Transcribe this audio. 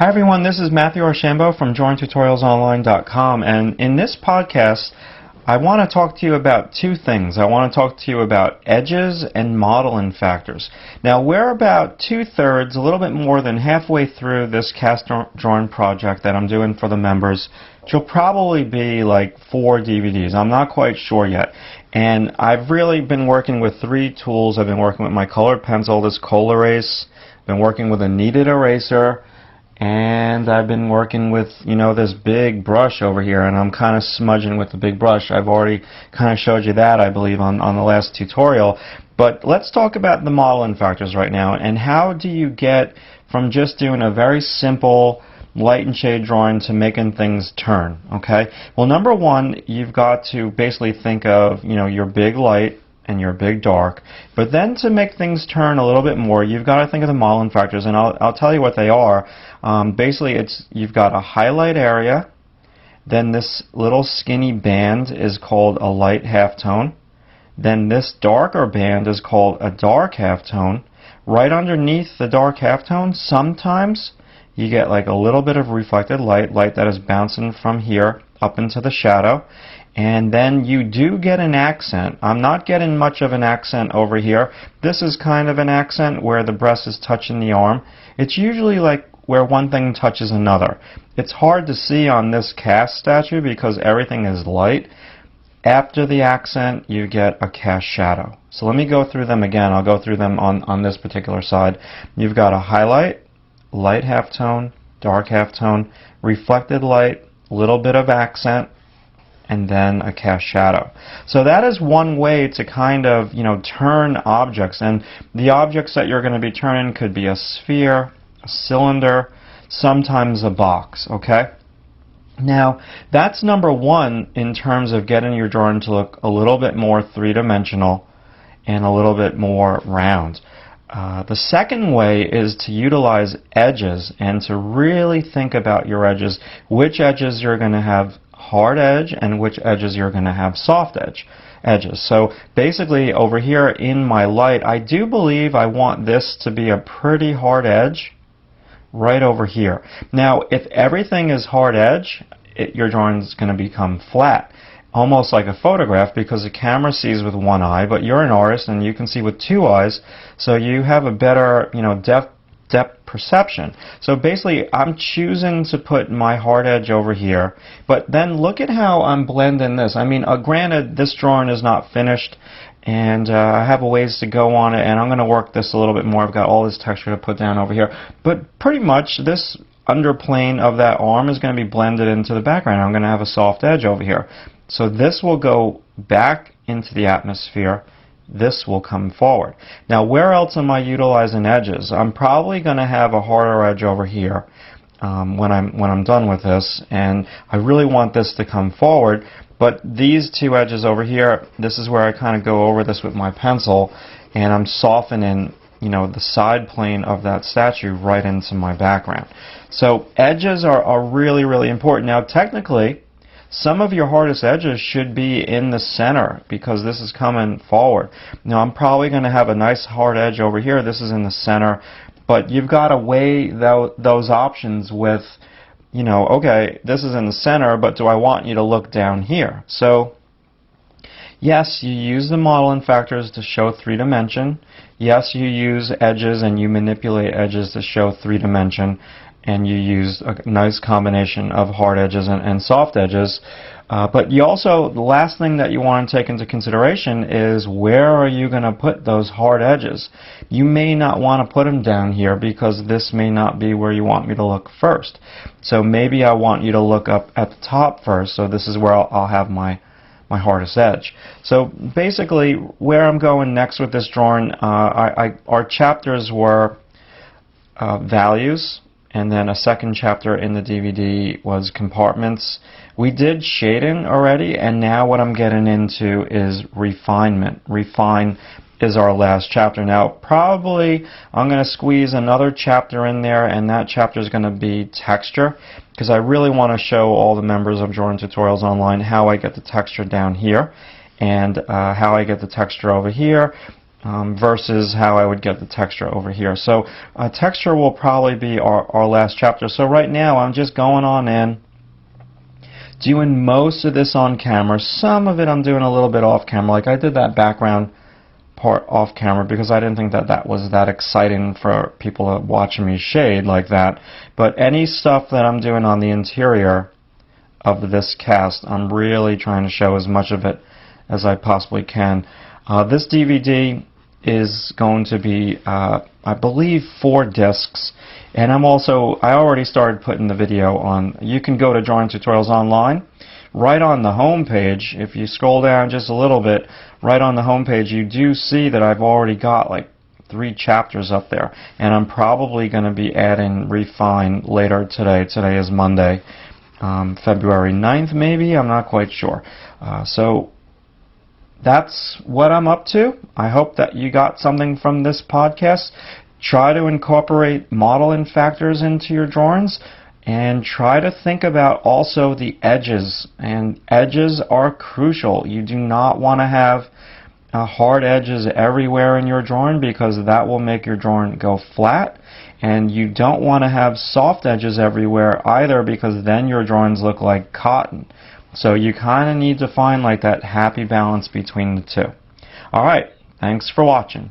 Hi everyone, this is Matthew Archambault from DrawingTutorialsOnline.com, and in this podcast I want to talk to you about two things. I want to talk to you about edges and modeling factors. Now we're about two-thirds, a little bit more than halfway through this cast drawing project that I'm doing for the members, which will probably be like 4 DVDs. I'm not quite sure yet. And I've really been working with 3 tools. I've been working with my colored pencil, this Coal Erase, been working with a kneaded eraser, and I've been working with, this big brush over here, and I'm kind of smudging with the big brush. I've already kind of showed you that, I believe, on the last tutorial. But let's talk about the modeling factors right now, and how do you get from just doing a very simple light and shade drawing to making things turn, okay? Well, number one, you've got to basically think of, your big light and your big dark, but then to make things turn a little bit more, you've got to think of the modeling factors, and I'll tell you what they are. Basically, you've got a highlight area, then this little skinny band is called a light halftone, then this darker band is called a dark halftone. Right underneath the dark halftone, sometimes you get like a little bit of reflected light that is bouncing from here up into the shadow. And then you do get an accent. I'm not getting much of an accent over here. This is kind of an accent where the breast is touching the arm. It's usually like where one thing touches another. It's hard to see on this cast statue because everything is light. After the accent, you get a cast shadow. So let me go through them again. I'll go through them on this particular side. You've got a highlight, light halftone, dark halftone, reflected light, little bit of accent, and then a cast shadow. So that is one way to kind of, turn objects. And the objects that you're going to be turning could be a sphere, a cylinder, sometimes a box, okay? Now, that's number one in terms of getting your drawing to look a little bit more three-dimensional and a little bit more round. The second way is to utilize edges and to really think about your edges, which edges you're going to have hard edge and which edges you're going to have soft edges. So basically over here in my light, I do believe I want this to be a pretty hard edge right over here. Now if everything is hard edge, your drawing is going to become flat, almost like a photograph, because the camera sees with one eye, but you're an artist and you can see with 2 eyes, so you have a better depth perception. So basically I'm choosing to put my hard edge over here, but then look at how I'm blending this. I mean, granted, this drawing is not finished and I have a ways to go on it, and I'm going to work this a little bit more. I've got all this texture to put down over here, but pretty much this underplane of that arm is going to be blended into the background. I'm going to have a soft edge over here. So this will go back into the atmosphere. This will come forward. Now where else am I utilizing edges? I'm probably going to have a harder edge over here when I'm done with this, and I really want this to come forward, but these 2 edges over here, this is where I kind of go over this with my pencil, and I'm softening the side plane of that statue right into my background. So edges are really, really important. Now technically, some of your hardest edges should be in the center because this is coming forward. Now I'm probably going to have a nice hard edge over here. This is in the center, but you've got to weigh those options with, okay, this is in the center, but do I want you to look down here? So yes, you use the modeling factors to show 3-dimension. Yes, you use edges and you manipulate edges to show 3-dimension. And you use a nice combination of hard edges and soft edges. But you also, the last thing that you want to take into consideration is where are you going to put those hard edges? You may not want to put them down here because this may not be where you want me to look first. So maybe I want you to look up at the top first, so this is where I'll have my hardest edge. So basically where I'm going next with this drawing, our chapters were values, and then a second chapter in the DVD was compartments. We did shading already, and now what I'm getting into is refinement. Refine is our last chapter. Now probably I'm going to squeeze another chapter in there, and that chapter is going to be texture, because I really want to show all the members of Drawing Tutorials Online how I get the texture down here and how I get the texture over here. versus how I would get the texture over here. So texture will probably be our last chapter. So right now I'm just going on in, doing most of this on camera. Some of it I'm doing a little bit off camera. Like I did that background part off camera because I didn't think that was that exciting for people watching me shade like that. But any stuff that I'm doing on the interior of this cast, I'm really trying to show as much of it as I possibly can. This DVD is going to be, I believe, 4 discs. And I already started putting the video on. You can go to Drawing Tutorials Online. Right on the home page, if you scroll down just a little bit, right on the home page, you do see that I've already got like 3 chapters up there. And I'm probably going to be adding Refine later today. Today is Monday, February 9th maybe, I'm not quite sure. So that's what I'm up to. I hope that you got something from this podcast. Try to incorporate model-in factors into your drawings, and try to think about also the edges. And edges are crucial. You do not want to have hard edges everywhere in your drawing because that will make your drawing go flat. And you don't want to have soft edges everywhere either because then your drawings look like cotton. So you kind of need to find like that happy balance between the two. Alright, thanks for watching.